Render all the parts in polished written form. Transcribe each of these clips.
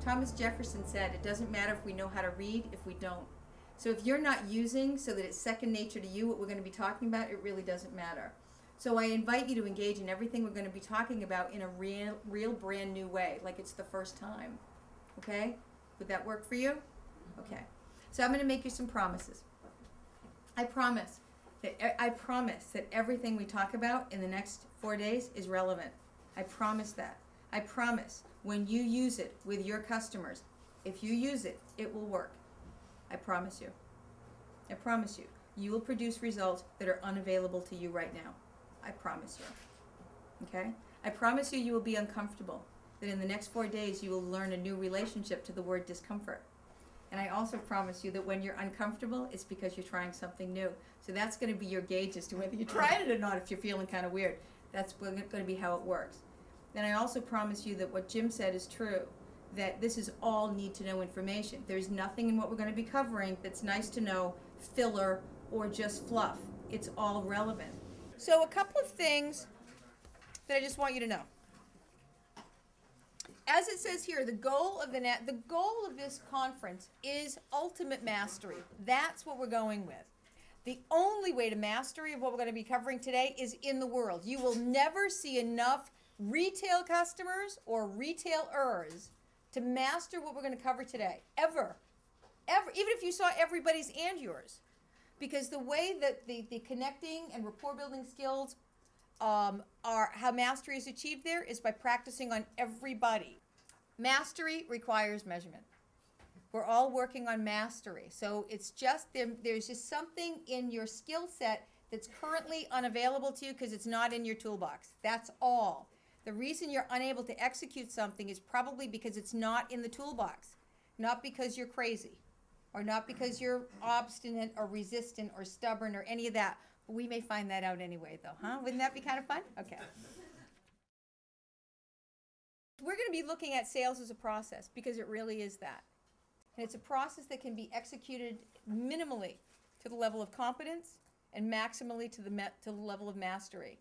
Thomas Jefferson said, it doesn't matter if we know how to read if we don't. So if you're not using so that it's second nature to you what we're going to be talking about, it really doesn't matter. So I invite you to engage in everything we're going to be talking about in a real brand new way, like it's the first time. Okay? Would that work for you? Okay. So I'm going to make you some promises. I promise that everything we talk about in the next 4 days is relevant. I promise that. I promise when you use it with your customers, if you use it, it will work. I promise you. I promise you. You will produce results that are unavailable to you right now. I promise you. Okay? I promise you will be uncomfortable. That in the next 4 days you will learn a new relationship to the word discomfort. And I also promise you that when you're uncomfortable, it's because you're trying something new. So that's going to be your gauge as to whether you're trying it or not if you're feeling kind of weird. That's going to be how it works. Then I also promise you that what Jim said is true, that this is all need-to-know information. There's nothing in what we're going to be covering that's nice to know, filler, or just fluff. It's all relevant. So a couple of things that I just want you to know. As it says here, the goal of this conference is ultimate mastery. That's what we're going with. The only way to mastery of what we're going to be covering today is in the world. You will never see enough retail customers or retailers to master what we're going to cover today. Ever. Ever. Even if you saw everybody's and yours. Because the way that the connecting and rapport building skills are how mastery is achieved there is by practicing on everybody. Mastery requires measurement. We're all working on mastery. So it's just, there's just something in your skill set that's currently unavailable to you because it's not in your toolbox. That's all. The reason you're unable to execute something is probably because it's not in the toolbox. Not because you're crazy. Or not because you're obstinate or resistant or stubborn or any of that. But we may find that out anyway, though, huh? Wouldn't that be kind of fun? Okay. We're going to be looking at sales as a process because it really is that. And it's a process that can be executed minimally to the level of competence and maximally to the level of mastery.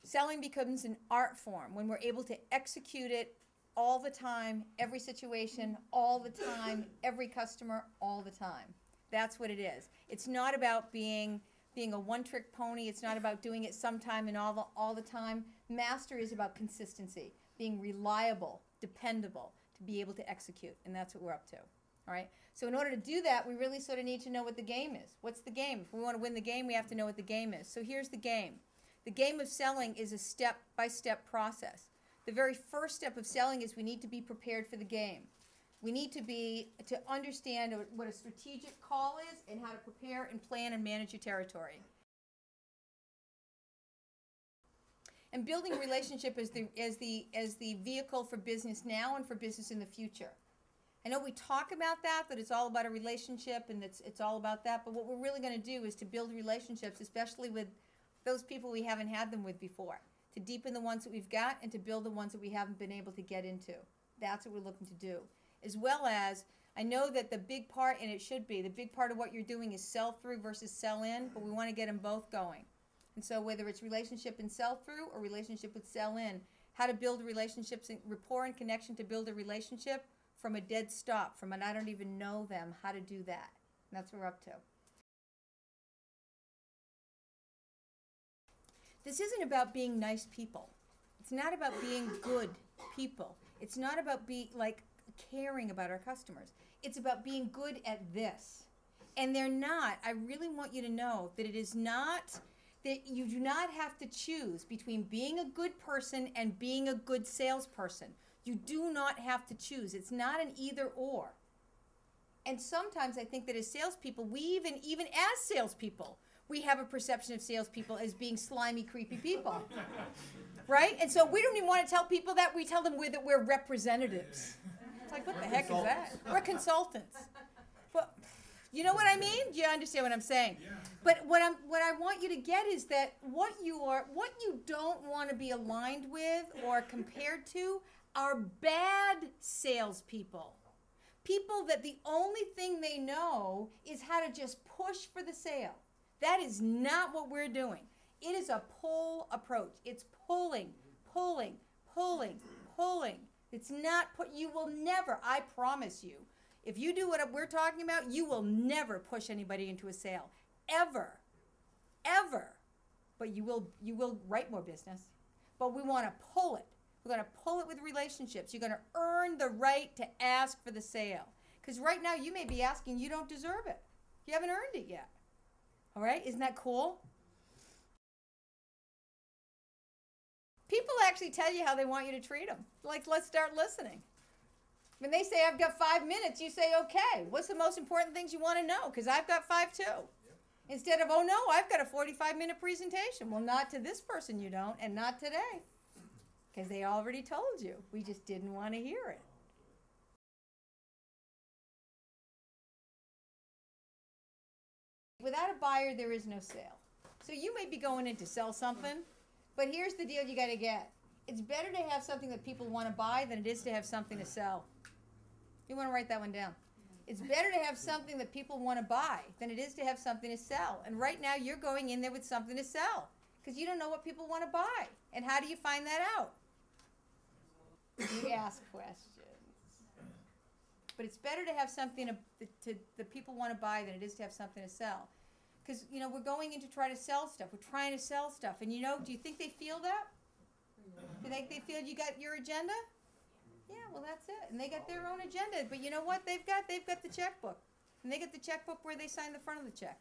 Selling becomes an art form when we're able to execute it all the time, every situation, all the time, every customer, all the time. That's what it is. It's not about being a one-trick pony. It's not about doing it sometime and all the time. Mastery is about consistency, being reliable, dependable, to be able to execute, and that's what we're up to. All right? So in order to do that, we really sort of need to know what the game is. What's the game? If we want to win the game, we have to know what the game is. So here's the game. The game of selling is a step-by-step process. The very first step of selling is we need to be prepared for the game. We need to understand what a strategic call is and how to prepare and plan and manage your territory. And building a relationship as the vehicle for business now and for business in the future. I know we talk about that it's all about a relationship and it's all about that, but what we're really going to do is to build relationships, especially with those people we haven't had them with before, to deepen the ones that we've got and to build the ones that we haven't been able to get into. That's what we're looking to do. As well as, I know that the big part, and it should be, the big part of what you're doing is sell through versus sell in, but we want to get them both going. And so whether it's relationship and sell through or relationship with sell in, how to build relationships and rapport and connection to build a relationship from a dead stop, from an I don't even know them, how to do that. And that's what we're up to. This isn't about being nice people. It's not about being good people. It's not about caring about our customers. It's about being good at this. And they're not. I really want you to know that it is not, that you do not have to choose between being a good person and being a good salesperson. You do not have to choose. It's not an either or. And sometimes I think that as salespeople, we even as salespeople, we have a perception of salespeople as being slimy, creepy people, right? And so we don't even want to tell people that. We tell them that we're representatives. It's like, what the heck is that? We're consultants. Well, you know what I mean? Do you understand what I'm saying? Yeah. But what I want you to get is that what you don't want to be aligned with or compared to are bad salespeople. People that the only thing they know is how to just push for the sale. That is not what we're doing. It is a pull approach. It's pulling, pulling, pulling, pulling, It's not you will never, I promise you, if you do what we're talking about, you will never push anybody into a sale. Ever. Ever. But you will write more business. But we want to pull it. We're going to pull it with relationships. You're going to earn the right to ask for the sale. Because right now you may be asking, you don't deserve it. You haven't earned it yet. All right? Isn't that cool? People actually tell you how they want you to treat them. Like, let's start listening. When they say, I've got 5 minutes, you say, okay, what's the most important things you want to know? Because I've got 5 too. Yep. Instead of, oh no, I've got a 45-minute presentation. Well, not to this person you don't, and not today. Because they already told you. We just didn't want to hear it. Without a buyer, there is no sale. So you may be going in to sell something, but here's the deal you got to get. It's better to have something that people want to buy than it is to have something to sell. You want to write that one down. It's better to have something that people want to buy than it is to have something to sell. And right now you're going in there with something to sell because you don't know what people want to buy. And how do you find that out? You ask questions. But it's better to have something that people want to buy than it is to have something to sell. Because, you know, we're going in to try to sell stuff. We're trying to sell stuff. And, you know, do you think they feel that? Do you think they feel you got your agenda? Yeah, well, that's it. And they got their own agenda. But you know what they've got? They've got the checkbook. And they got the checkbook where they sign the front of the check.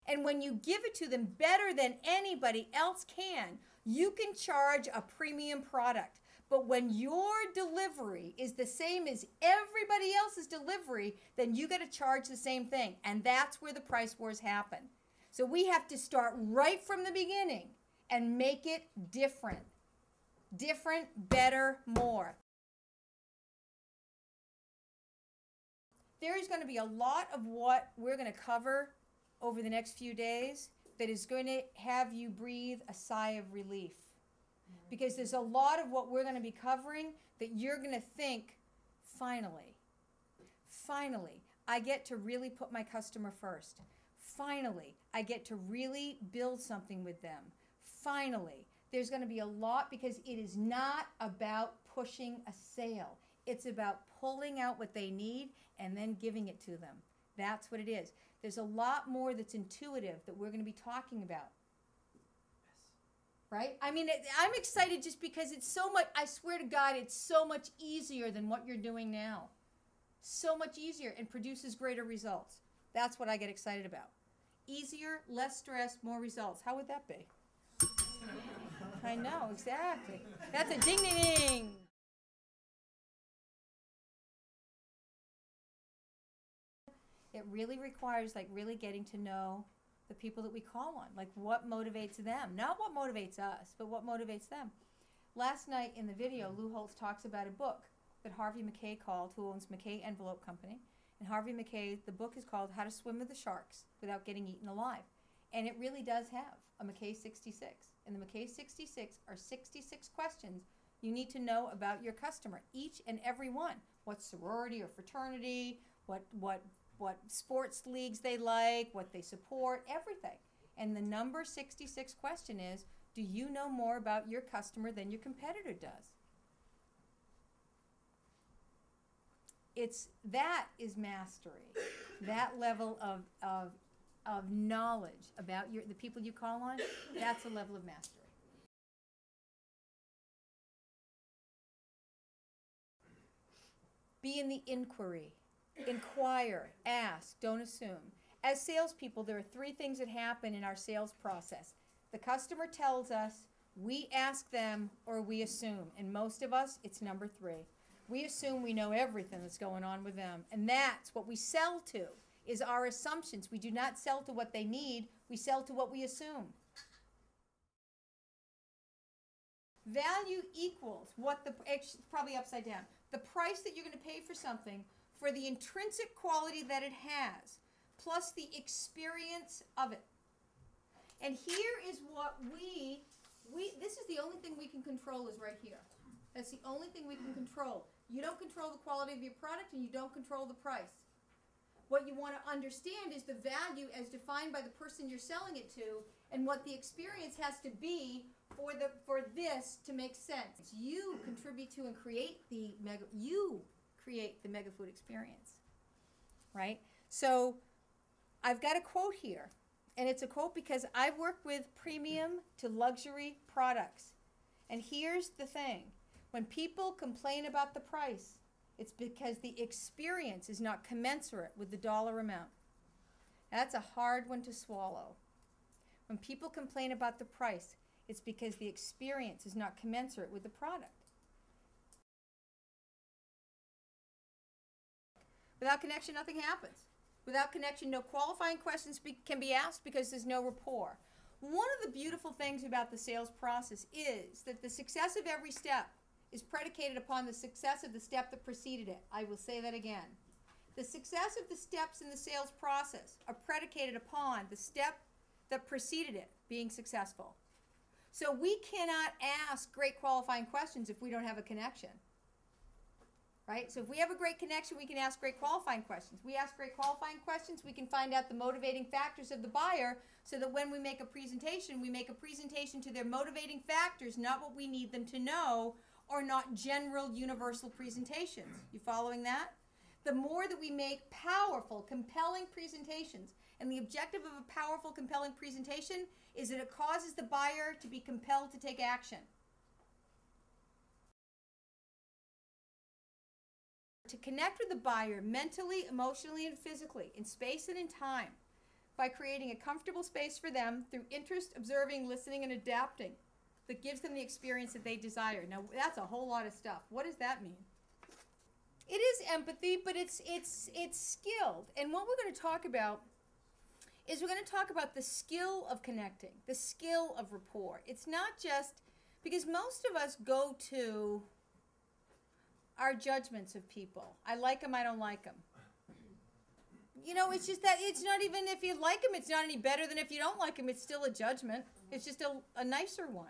And when you give it to them better than anybody else can, you can charge a premium product. But when your delivery is the same as everybody else's delivery, then you got to charge the same thing. And that's where the price wars happen. So we have to start right from the beginning and make it different. Different, better, more. There is going to be a lot of what we're going to cover over the next few days that is going to have you breathe a sigh of relief. Because there's a lot of what we're going to be covering that you're going to think, finally, I get to really put my customer first. Finally, I get to really build something with them. Finally, there's going to be a lot because it is not about pushing a sale. It's about pulling out what they need and then giving it to them. That's what it is. There's a lot more that's intuitive that we're going to be talking about. Right? I mean, I'm excited just because it's so much, I swear to God, it's so much easier than what you're doing now. So much easier and produces greater results. That's what I get excited about. Easier, less stress, more results. How would that be? I know, exactly. That's a ding, ding, ding. It really requires, like, really getting to know the people that we call on, like what motivates them, not what motivates us, but what motivates them. Last night in the video, Lou Holtz talks about a book that Harvey Mackay called, who owns Mackay Envelope Company. And Harvey Mackay, the book is called How to Swim with the Sharks Without Getting Eaten Alive. And it really does have a Mackay 66. And the Mackay 66 are 66 questions you need to know about your customer, each and every one. What sorority or fraternity, what sports leagues they like, what they support, everything. And the number 66 question is, do you know more about your customer than your competitor does? That is mastery. That level of knowledge about the people you call on, that's a level of mastery. Be in the inquiry. Inquire, ask, don't assume. As salespeople, there are 3 things that happen in our sales process. The customer tells us, we ask them, or we assume. And most of us, it's number 3. We assume we know everything that's going on with them. And that's what we sell to, is our assumptions. We do not sell to what they need. We sell to what we assume. Value equals what it's probably upside down. The price that you're going to pay for something for the intrinsic quality that it has, plus the experience of it. And here is what this is the only thing we can control is right here. That's the only thing we can control. You don't control the quality of your product and you don't control the price. What you want to understand is the value as defined by the person you're selling it to, and what the experience has to be for this to make sense. You contribute to and create the MegaFood experience, right? So I've got a quote here, and it's a quote because I work with premium to luxury products. And here's the thing. When people complain about the price, it's because the experience is not commensurate with the dollar amount. That's a hard one to swallow. When people complain about the price, it's because the experience is not commensurate with the product. Without connection, nothing happens. Without connection, no qualifying questions can be asked because there's no rapport. One of the beautiful things about the sales process is that the success of every step is predicated upon the success of the step that preceded it. I will say that again. The success of the steps in the sales process are predicated upon the step that preceded it being successful. So we cannot ask great qualifying questions if we don't have a connection. Right? So if we have a great connection, we can ask great qualifying questions. We ask great qualifying questions, we can find out the motivating factors of the buyer so that when we make a presentation to their motivating factors, not what we need them to know, or not general universal presentations. You following that? The more that we make powerful, compelling presentations, and the objective of a powerful, compelling presentation is that it causes the buyer to be compelled to take action. To connect with the buyer mentally, emotionally, and physically, in space and in time, by creating a comfortable space for them through interest, observing, listening, and adapting that gives them the experience that they desire. Now, that's a whole lot of stuff. What does that mean? It is empathy, but it's skilled. And what we're going to talk about is we're going to talk about the skill of connecting, the skill of rapport. It's not just, because most of us go to our judgments of people. I like them, I don't like them. You know, it's just that it's not even, if you like them, it's not any better than if you don't like them. It's still a judgment. It's just a nicer one.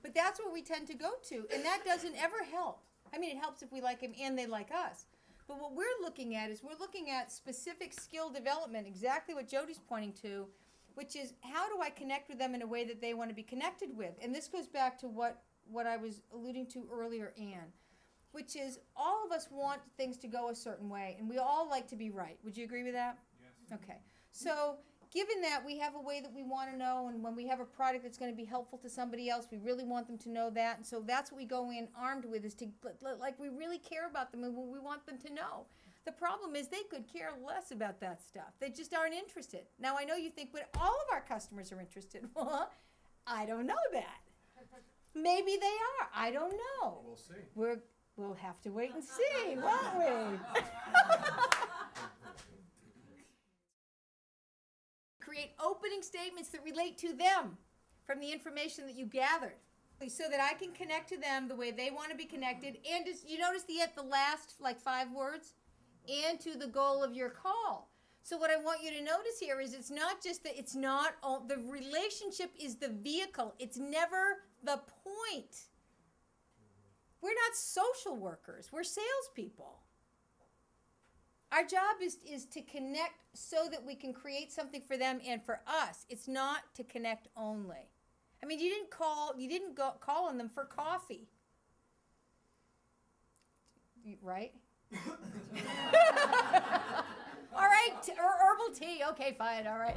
But that's what we tend to go to, and that doesn't ever help. I mean, it helps if we like them and they like us. But what we're looking at is we're looking at specific skill development, exactly what Jody's pointing to, which is how do I connect with them in a way that they want to be connected with? And this goes back to what I was alluding to earlier, Anne, which is all of us want things to go a certain way, and we all like to be right. Would you agree with that? Yes. Okay. So given that we have a way that we want to know, and when we have a product that's going to be helpful to somebody else, we really want them to know that. And so that's what we go in armed with, is to, like, we really care about them and we want them to know. The problem is they could care less about that stuff. They just aren't interested. Now, I know you think, but all of our customers are interested. Well, I don't know that. Maybe they are. I don't know. We'll see. We'll have to wait and see, won't we? Create opening statements that relate to them from the information that you gathered, so that I can connect to them the way they want to be connected. And just, you notice the last like 5 words? And to the goal of your call. So what I want you to notice here is it's not just that, it's not, the relationship is the vehicle. It's never the point. We're not social workers. We're salespeople. Our job is to connect so that we can create something for them and for us. It's not to connect only. I mean, you didn't go call on them for coffee. Right? All right, or herbal tea. Okay, fine, all right.